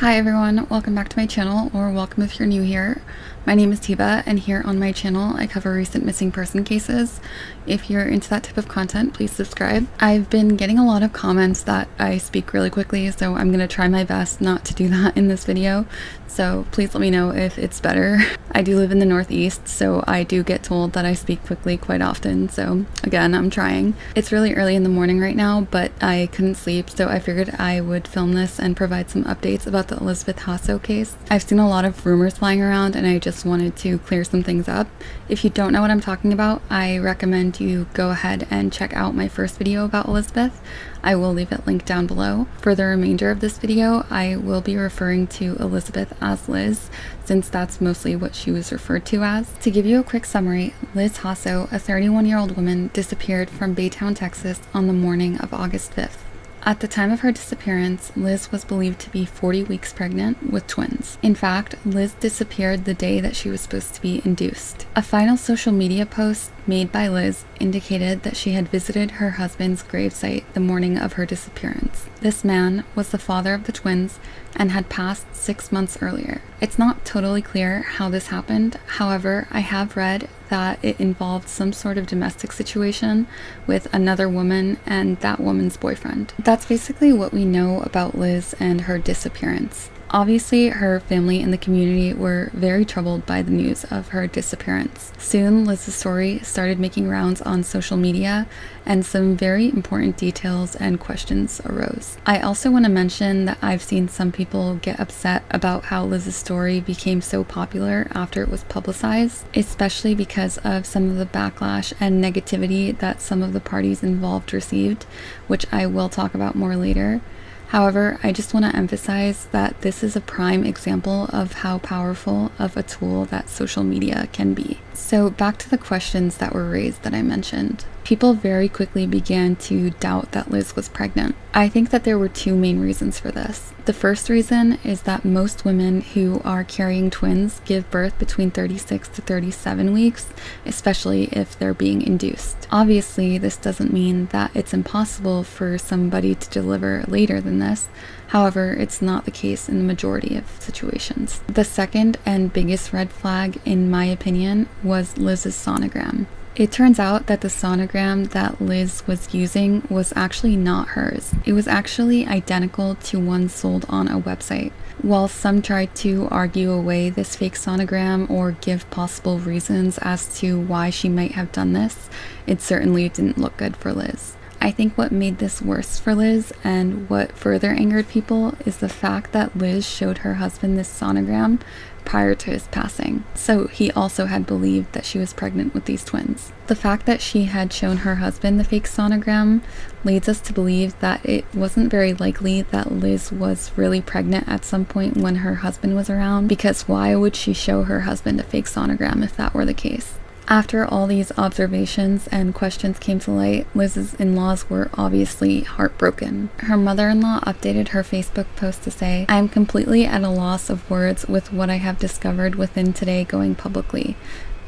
Hi everyone, welcome back to my channel, or welcome if you're new here. My name is Tiva, and here on my channel I cover recent missing person cases. If you're into that type of content, please subscribe. I've been getting a lot of comments that I speak really quickly, so I'm gonna try my best not to do that in this video. So please let me know if it's better. I do live in the Northeast, so I do get told that I speak quickly quite often, so again, I'm trying. It's really early in the morning right now, but I couldn't sleep, so I figured I would film this and provide some updates about the Liz Jasso case. I've seen a lot of rumors flying around, and I just wanted to clear some things up. If you don't know what I'm talking about, I recommend you go ahead and check out my first video about Elizabeth. I will leave it linked down below. For the remainder of this video, I will be referring to Elizabeth as Liz, since that's mostly what she was referred to as. To give you a quick summary, Liz Jasso, a 31-year-old woman, disappeared from Baytown, Texas on the morning of August 5th. At the time of her disappearance, Liz was believed to be 40 weeks pregnant with twins. In fact, Liz disappeared the day that she was supposed to be induced. A final social media post made by Liz indicated that she had visited her husband's gravesite the morning of her disappearance. This man was the father of the twins and had passed 6 months earlier. It's not totally clear how this happened. However, I have read that it involved some sort of domestic situation with another woman and that woman's boyfriend. That's basically what we know about Liz and her disappearance. Obviously, her family and the community were very troubled by the news of her disappearance. Soon, Liz's story started making rounds on social media, and some very important details and questions arose. I also want to mention that I've seen some people get upset about how Liz's story became so popular after it was publicized, especially because of some of the backlash and negativity that some of the parties involved received, which I will talk about more later. However, I just want to emphasize that this is a prime example of how powerful of a tool that social media can be. So back to the questions that were raised that I mentioned. People very quickly began to doubt that Liz was pregnant. I think that there were two main reasons for this. The first reason is that most women who are carrying twins give birth between 36 to 37 weeks, especially if they're being induced. Obviously, this doesn't mean that it's impossible for somebody to deliver later than this. However, it's not the case in the majority of situations. The second and biggest red flag, in my opinion, was Liz's sonogram. It turns out that the sonogram that Liz was using was actually not hers. It was actually identical to one sold on a website. While some tried to argue away this fake sonogram or give possible reasons as to why she might have done this, it certainly didn't look good for Liz. I think what made this worse for Liz and what further angered people is the fact that Liz showed her husband this sonogram prior to his passing, so he also had believed that she was pregnant with these twins. The fact that she had shown her husband the fake sonogram leads us to believe that it wasn't very likely that Liz was really pregnant at some point when her husband was around, because why would she show her husband a fake sonogram if that were the case? After all these observations and questions came to light, Liz's in-laws were obviously heartbroken. Her mother-in-law updated her Facebook post to say, "I am completely at a loss of words with what I have discovered within today going publicly.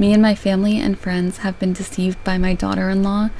Me and my family and friends have been deceived by my daughter-in-law.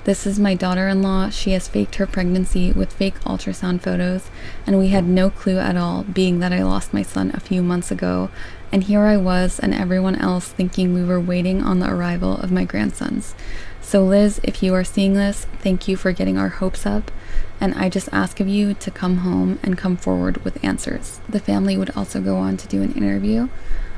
This is my daughter-in-law. She has faked her pregnancy with fake ultrasound photos, and we had no clue at all, being that I lost my son a few months ago. And here I was and everyone else thinking we were waiting on the arrival of my grandsons. So Liz, if you are seeing this, thank you for getting our hopes up. And I just ask of you to come home and come forward with answers." The family would also go on to do an interview.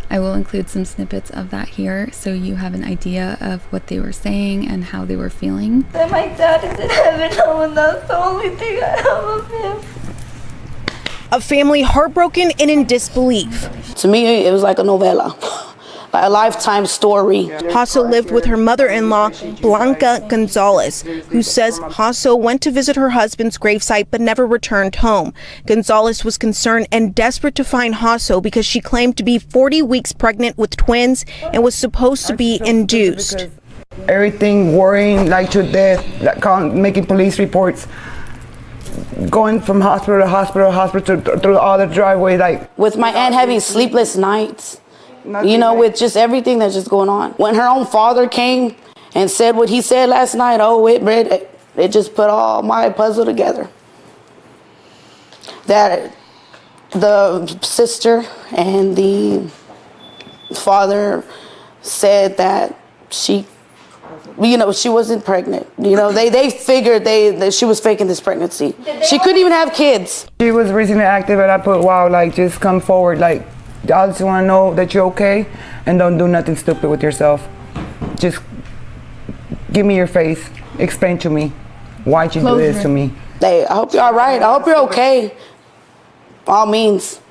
I will include some snippets of that here so you have an idea of what they were saying and how they were feeling. That my dad is in heaven, and that's the only thing I have of him. A family heartbroken and in disbelief. To me, it was like a novella, like a lifetime story. Jasso lived with her mother-in-law, Blanca Gonzalez, who says Jasso went to visit her husband's gravesite but never returned home. Gonzalez was concerned and desperate to find Jasso because she claimed to be 40 weeks pregnant with twins and was supposed to be induced. Everything worrying like to death, like making police reports, going from hospital to hospital through all the driveway, like with my aunt having sleepless nights, you know, with just everything that's just going on. When her own father came and said what he said last night, oh, it just put all my puzzle together. That The sister and the father said that she wasn't pregnant. They figured that she was faking this pregnancy. She couldn't even have kids. She was recently active, and I put, wow, like, just come forward. Like, I just want to know that you're okay, and don't do nothing stupid with yourself. Just give me your face. Explain to me why'd you do this to me. Hey, I hope you're all right. I hope you're okay. By all means,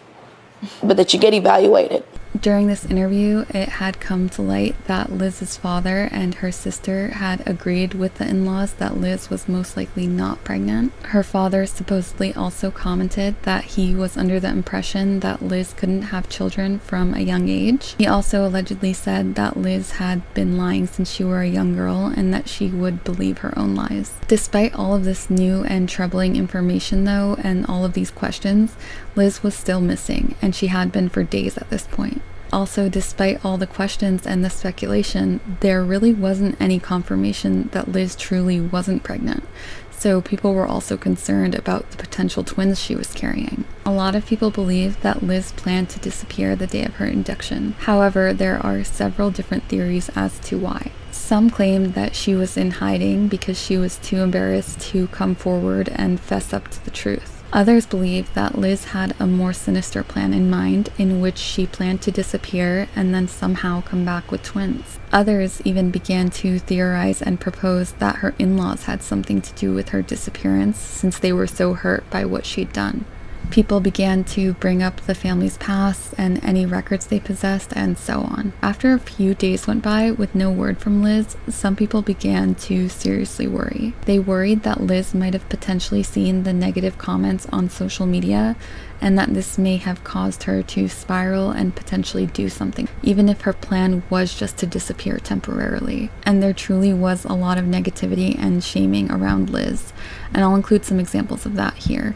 but that you get evaluated. During this interview, it had come to light that Liz's father and her sister had agreed with the in-laws that Liz was most likely not pregnant. Her father supposedly also commented that he was under the impression that Liz couldn't have children from a young age. He also allegedly said that Liz had been lying since she were a young girl and that she would believe her own lies. Despite all of this new and troubling information though, and all of these questions, Liz was still missing, and she had been for days at this point. Also, despite all the questions and the speculation, there really wasn't any confirmation that Liz truly wasn't pregnant. So people were also concerned about the potential twins she was carrying. A lot of people believe that Liz planned to disappear the day of her induction. However, there are several different theories as to why. Some claim that she was in hiding because she was too embarrassed to come forward and fess up to the truth. Others believe that Liz had a more sinister plan in mind, in which she planned to disappear and then somehow come back with twins. Others even began to theorize and propose that her in-laws had something to do with her disappearance, since they were so hurt by what she'd done. People began to bring up the family's past and any records they possessed, and so on. After a few days went by with no word from Liz, some people began to seriously worry. They worried that Liz might have potentially seen the negative comments on social media, and that this may have caused her to spiral and potentially do something, even if her plan was just to disappear temporarily. And there truly was a lot of negativity and shaming around Liz, and I'll include some examples of that here.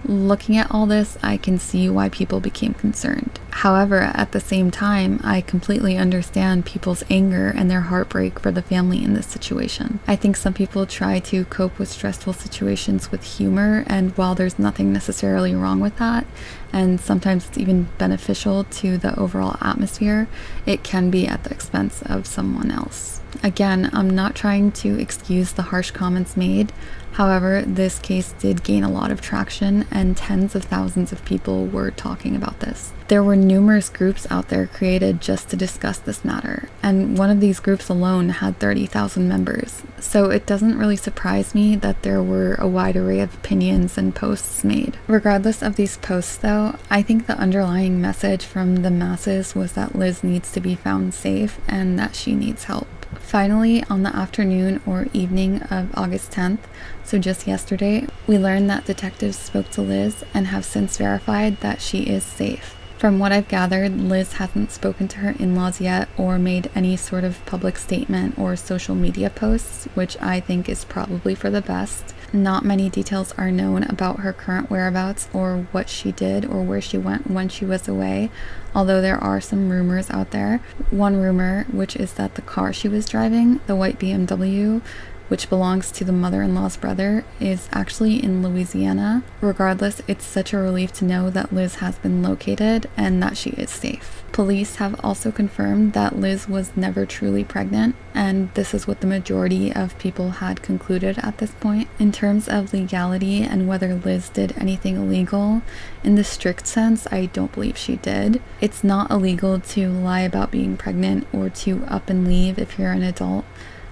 Looking at all this, I can see why people became concerned. However, at the same time, I completely understand people's anger and their heartbreak for the family in this situation. I think some people try to cope with stressful situations with humor, and while there's nothing necessarily wrong with that, and sometimes it's even beneficial to the overall atmosphere, it can be at the expense of someone else. Again, I'm not trying to excuse the harsh comments made. However, this case did gain a lot of traction, and tens of thousands of people were talking about this. There were numerous groups out there created just to discuss this matter, and one of these groups alone had 30,000 members. So it doesn't really surprise me that there were a wide array of opinions and posts made. Regardless of these posts though, I think the underlying message from the masses was that Liz needs to be found safe and that she needs help. Finally, on the afternoon or evening of August 10th, so just yesterday, we learned that detectives spoke to Liz and have since verified that she is safe. From what I've gathered, Liz hasn't spoken to her in-laws yet or made any sort of public statement or social media posts, which I think is probably for the best. Not many details are known about her current whereabouts or what she did or where she went when she was away, although there are some rumors out there. One rumor, which is that the car she was driving, the white BMW, which belongs to the mother-in-law's brother, is actually in Louisiana. Regardless, it's such a relief to know that Liz has been located and that she is safe. Police have also confirmed that Liz was never truly pregnant, and this is what the majority of people had concluded at this point. In terms of legality and whether Liz did anything illegal, in the strict sense, I don't believe she did. It's not illegal to lie about being pregnant or to up and leave if you're an adult.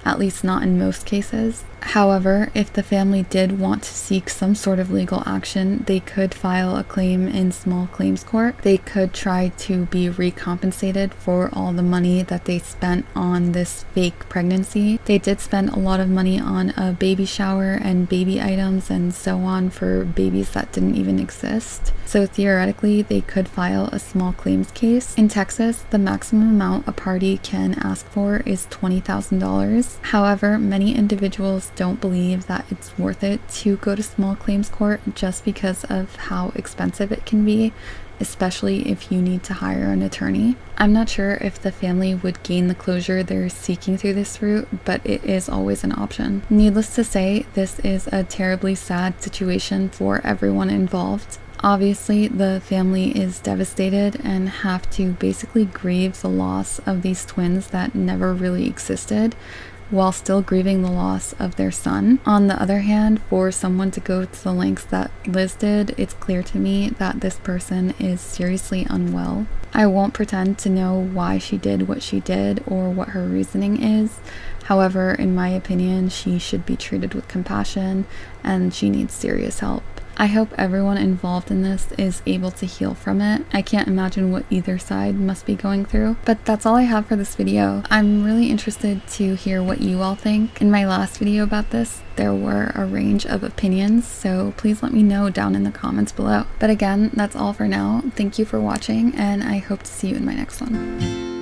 At least not in most cases. However, if the family did want to seek some sort of legal action, they could file a claim in small claims court. They could try to be recompensated for all the money that they spent on this fake pregnancy. They did spend a lot of money on a baby shower and baby items and so on for babies that didn't even exist. So theoretically, they could file a small claims case. In Texas, the maximum amount a party can ask for is $20,000. claims. However, many individuals don't believe that it's worth it to go to small claims court just because of how expensive it can be, especially if you need to hire an attorney. I'm not sure if the family would gain the closure they're seeking through this route, but it is always an option. Needless to say, this is a terribly sad situation for everyone involved. Obviously, the family is devastated and have to basically grieve the loss of these twins that never really existed, while still grieving the loss of their son. On the other hand, for someone to go to the lengths that Liz did, it's clear to me that this person is seriously unwell. I won't pretend to know why she did what she did or what her reasoning is. However, in my opinion, she should be treated with compassion and she needs serious help. I hope everyone involved in this is able to heal from it. I can't imagine what either side must be going through. But that's all I have for this video. I'm really interested to hear what you all think. In my last video about this, there were a range of opinions, so please let me know down in the comments below. But again, that's all for now. Thank you for watching, and I hope to see you in my next one.